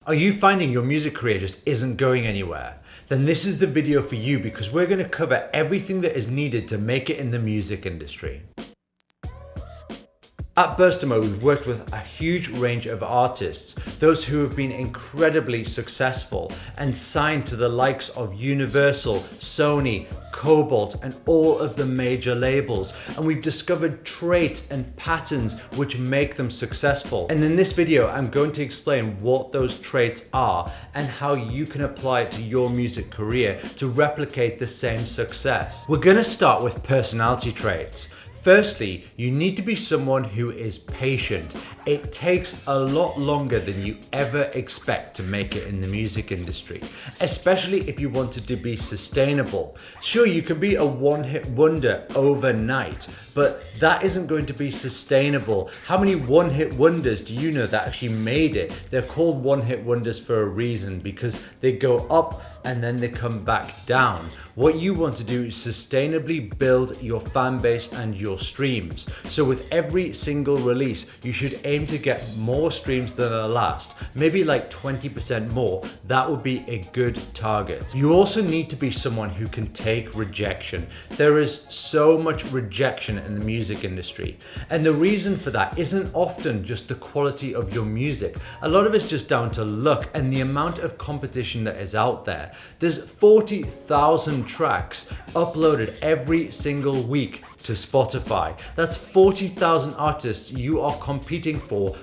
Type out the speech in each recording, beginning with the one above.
Are you finding your music career just isn't going anywhere? Then this is the video for you, because we're going to cover everything that is needed to make it in the music industry. At Burstamo, we've worked with a huge range of artists, those who have been incredibly successful and signed to the likes of Universal, Sony, Cobalt, and all of the major labels. And we've discovered traits and patterns which make them successful. And in this video, I'm going to explain what those traits are and how you can apply it to your music career to replicate the same success. We're going to start with personality traits. Firstly, you need to be someone who is patient. It takes a lot longer than you ever expect to make it in the music industry, especially if you want it to be sustainable. Sure, you can be a one-hit wonder overnight, but that isn't going to be sustainable. How many one-hit wonders do you know that actually made it? They're called one-hit wonders for a reason, because they go up and then they come back down. What you want to do is sustainably build your fan base and your streams. So with every single release, you should aim to get more streams than the last, maybe like 20% more. That would be a good target. You also need to be someone who can take rejection. There is so much rejection in the music industry, and the reason for that isn't often just the quality of your music. A lot of it's just down to luck and the amount of competition that is out there. There's 40,000 tracks uploaded every single week to Spotify. That's 40,000 artists you are competing for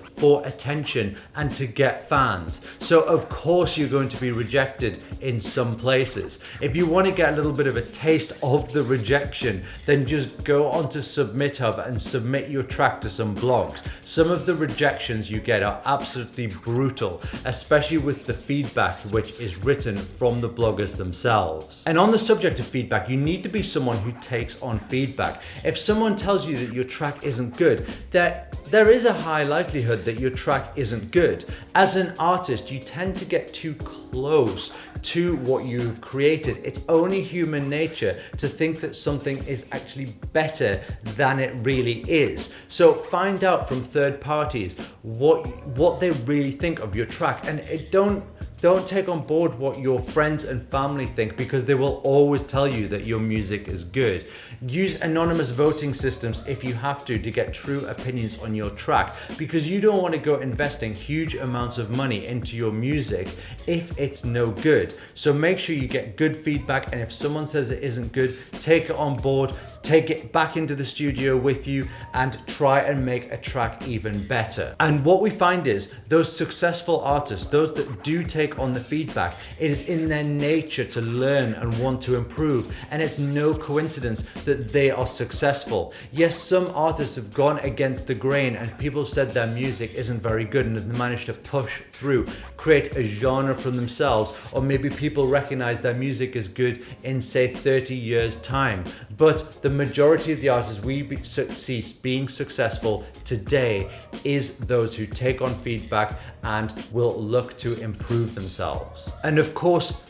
attention and to get fans. So of course you're going to be rejected in some places. If you want to get a little bit of a taste of the rejection, then just go onto Submit Hub and submit your track to some blogs. Some of the rejections you get are absolutely brutal, especially with the feedback which is written from the bloggers themselves. And on the subject of feedback, you need to be someone who takes on feedback. If someone tells you that your track isn't good, there is a high likelihood that your track isn't good. As an artist, you tend to get too close to what you've created. It's only human nature to think that something is actually better than it really is. So find out from third parties what they really think of your track, and don't take on board what your friends and family think, because they will always tell you that your music is good. Use anonymous voting systems if you have to get true opinions on your track, because you don't want to go investing huge amounts of money into your music if it's no good. So make sure you get good feedback, and if someone says it isn't good, take it on board, take it back into the studio with you and try and make a track even better. And what we find is those successful artists, those that do take on the feedback, it is in their nature to learn and want to improve, and it's no coincidence that they are successful. Yes, some artists have gone against the grain and people have said their music isn't very good and have managed to push through, create a genre for themselves, or maybe people recognize their music is good in say 30 years time. But the majority of the artists we see being successful today is those who take on feedback and will look to improve themselves. And of course,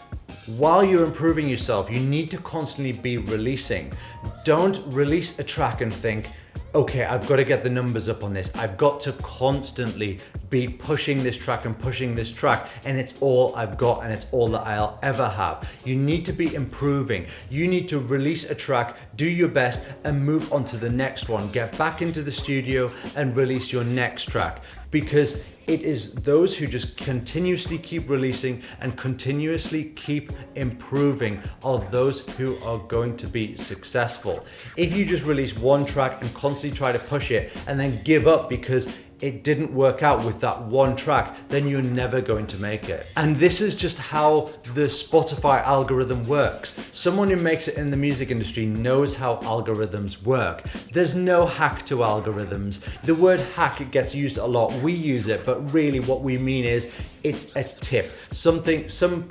while you're improving yourself, you need to constantly be releasing. Don't release a track and think, okay, I've got to get the numbers up on this. I've got to constantly be pushing this track and pushing this track, and it's all I've got and it's all that I'll ever have. You need to be improving. You need to release a track, do your best, and move on to the next one. Get back into the studio and release your next track, because it is those who just continuously keep releasing and continuously keep improving are those who are going to be successful. If you just release one track and constantly try to push it and then give up because it didn't work out with that one track, then you're never going to make it. And this is just how the Spotify algorithm works. Someone who makes it in the music industry knows how algorithms work. There's no hack to algorithms. The word hack gets used a lot. We use it, but really what we mean is it's a tip, some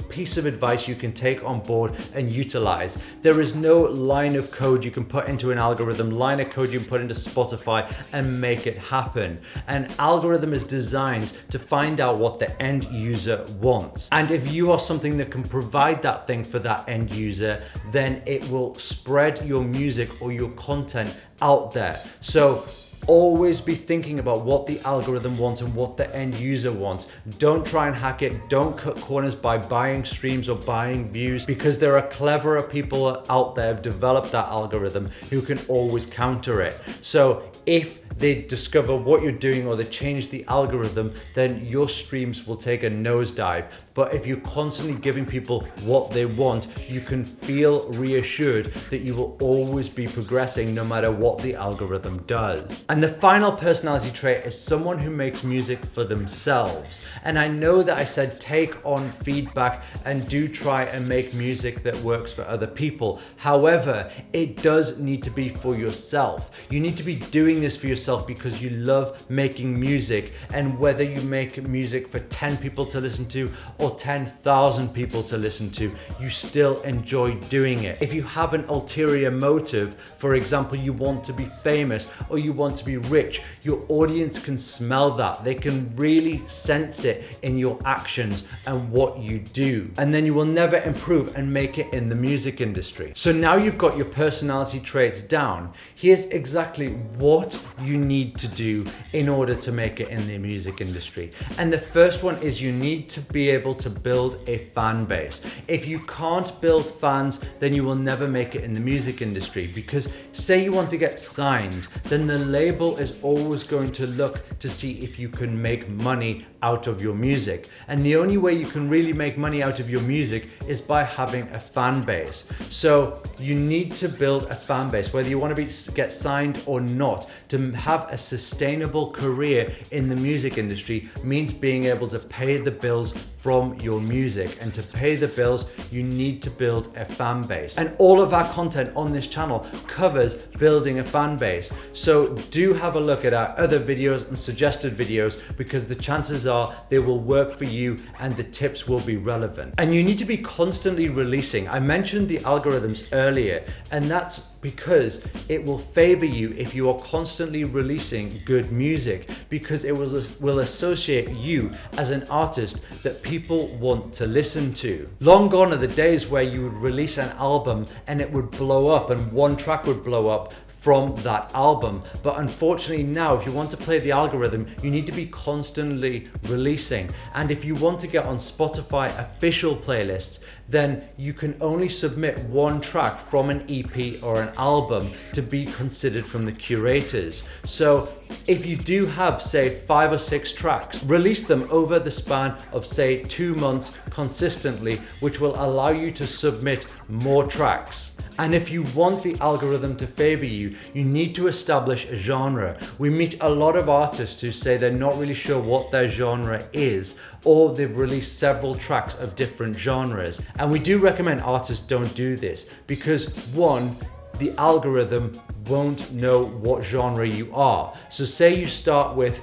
piece of advice you can take on board and utilize. There is no line of code you can put into an algorithm, line of code you can put into Spotify and make it happen. An algorithm is designed to find out what the end user wants. And if you are something that can provide that thing for that end user, then it will spread your music or your content out there. So Always be thinking about what the algorithm wants and what the end user wants. Don't try and hack it. Don't cut corners by buying streams or buying views, because there are cleverer people out there who've developed that algorithm who can always counter it. So if they discover what you're doing or they change the algorithm, then your streams will take a nosedive. But if you're constantly giving people what they want, you can feel reassured that you will always be progressing no matter what the algorithm does. And the final personality trait is someone who makes music for themselves. And I know that I said take on feedback and do try and make music that works for other people. However, it does need to be for yourself. You need to be doing this for yourself because you love making music, and whether you make music for 10 people to listen to or 10,000 people to listen to, you still enjoy doing it. If you have an ulterior motive, for example, you want to be famous or you want to be rich, your audience can smell that. They can really sense it in your actions and what you do. And then you will never improve and make it in the music industry. So now you've got your personality traits down. Here's exactly what you need to do in order to make it in the music industry. And the first one is you need to be able to build a fan base. If you can't build fans, then you will never make it in the music industry, because say you want to get signed, then the label is always going to look to see if you can make money out of your music. And the only way you can really make money out of your music is by having a fan base. So you need to build a fan base, whether you want to get signed or not. To have a sustainable career in the music industry means being able to pay the bills from your music, and to pay the bills you need to build a fan base. And all of our content on this channel covers building a fan base. So do have a look at our other videos and suggested videos, because the chances are they will work for you and the tips will be relevant. And you need to be constantly releasing. I mentioned the algorithms earlier, and that's because it will favor you if you are constantly releasing good music, because it will associate you as an artist that people want to listen to. Long gone are the days where you would release an album and it would blow up and one track would blow up from that album. But unfortunately now, if you want to play the algorithm, you need to be constantly releasing. And if you want to get on Spotify official playlists, then you can only submit one track from an EP or an album to be considered from the curators. So if you do have, say, 5 or 6 tracks, release them over the span of, say, 2 months consistently, which will allow you to submit more tracks. And if you want the algorithm to favor you, you need to establish a genre. We meet a lot of artists who say they're not really sure what their genre is, or they've released several tracks of different genres. And we do recommend artists don't do this, because one, the algorithm won't know what genre you are. So say you start with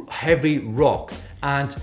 heavy rock and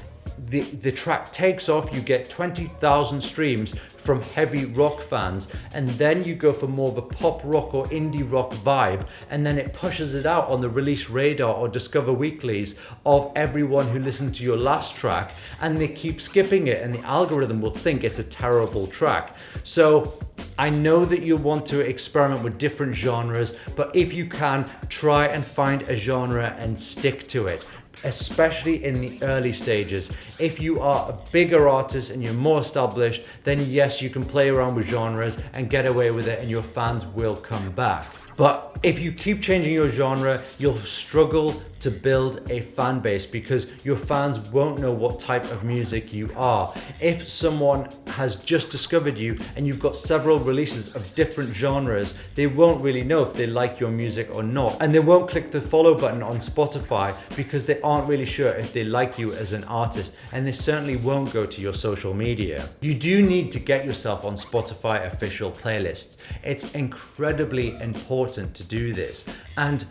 the track takes off, you get 20,000 streams from heavy rock fans, and then you go for more of a pop rock or indie rock vibe, and then it pushes it out on the release radar or discover weeklies of everyone who listened to your last track, and they keep skipping it, and the algorithm will think it's a terrible track. So I know that you want to experiment with different genres, but if you can, try and find a genre and stick to it, especially in the early stages. If you are a bigger artist and you're more established, then yes, you can play around with genres and get away with it, and your fans will come back. But if you keep changing your genre, you'll struggle to build a fan base, because your fans won't know what type of music you are. If someone has just discovered you and you've got several releases of different genres, they won't really know if they like your music or not. And they won't click the follow button on Spotify because they aren't really sure if they like you as an artist, and they certainly won't go to your social media. You do need to get yourself on Spotify official playlists. It's incredibly important to do this. And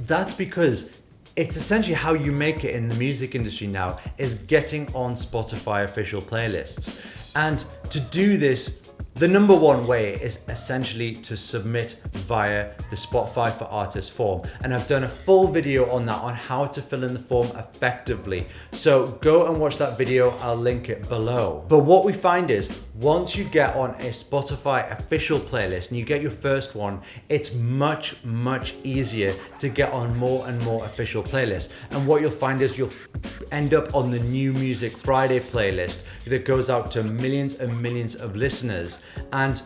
that's because it's essentially how you make it in the music industry now, is getting on Spotify official playlists. And to do this, The number one way is essentially to submit via the Spotify for Artists form. And I've done a full video on that, on how to fill in the form effectively. So go and watch that video, I'll link it below. But what we find is, once you get on a Spotify official playlist and you get your first one, it's much easier to get on more and more official playlists. And what you'll find is you'll end up on the New Music Friday playlist that goes out to millions and millions of listeners, and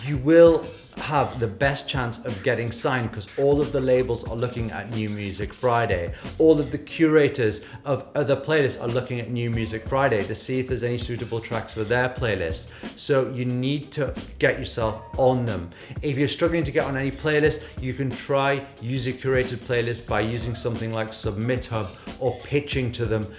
you will have the best chance of getting signed because all of the labels are looking at New Music Friday. All of the curators of other playlists are looking at New Music Friday to see if there's any suitable tracks for their playlist. So you need to get yourself on them. If you're struggling to get on any playlist, you can try user-curated playlists by using something like Submit Hub or pitching to them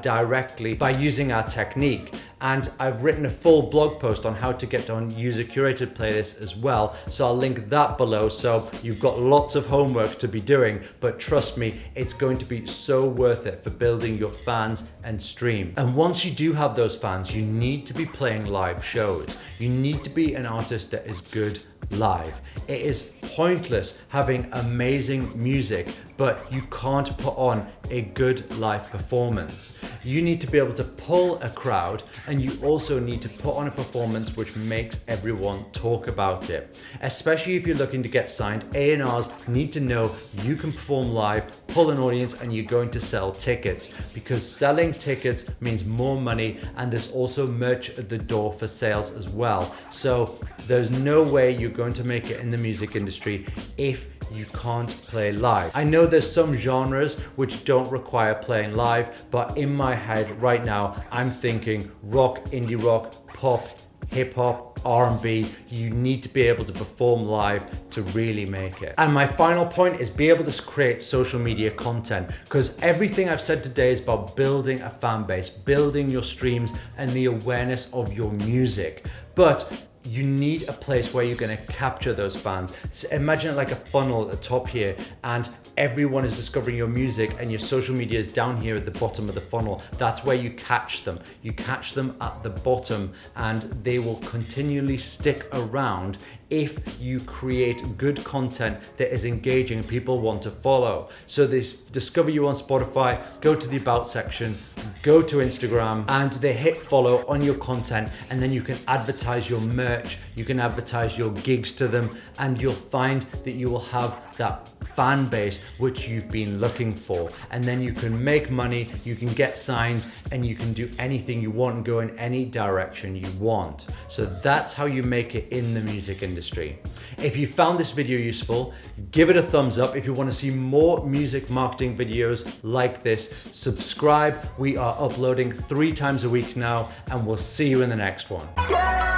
directly by using our technique. And I've written a full blog post on how to get on user-curated playlists as well, so I'll link that below. So you've got lots of homework to be doing, but trust me, it's going to be so worth it for building your fans and stream. And once you do have those fans, you need to be playing live shows. You need to be an artist that is good live. It is pointless having amazing music, but you can't put on a good live performance. You need to be able to pull a crowd, and you also need to put on a performance which makes everyone talk about it. Especially if you're looking to get signed, A&Rs need to know you can perform live, pull an audience, and you're going to sell tickets, because selling tickets means more money, and there's also merch at the door for sales as well. So there's no way you're going to make it in the music industry if you can't play live. I know there's some genres which don't require playing live, but in my head right now, I'm thinking rock, indie rock, pop, hip hop, R&B. You need to be able to perform live to really make it. And my final point is be able to create social media content, because everything I've said today is about building a fan base, building your streams and the awareness of your music. But you need a place where you're going to capture those fans. So imagine it like a funnel at the top here, and everyone is discovering your music, and your social media is down here at the bottom of the funnel. That's where you catch them. You catch them at the bottom, and they will continually stick around if you create good content that is engaging and people want to follow. So they discover you on Spotify, go to the About section, go to Instagram, and they hit follow on your content, and then you can advertise your merch, you can advertise your gigs to them, and you'll find that you will have that fan base which you've been looking for. And then you can make money, you can get signed, and you can do anything you want and go in any direction you want. So that's how you make it in the music industry. If you found this video useful, give it a thumbs up. If you want to see more music marketing videos like this, subscribe. We are uploading 3 times a week now, and we'll see you in the next one.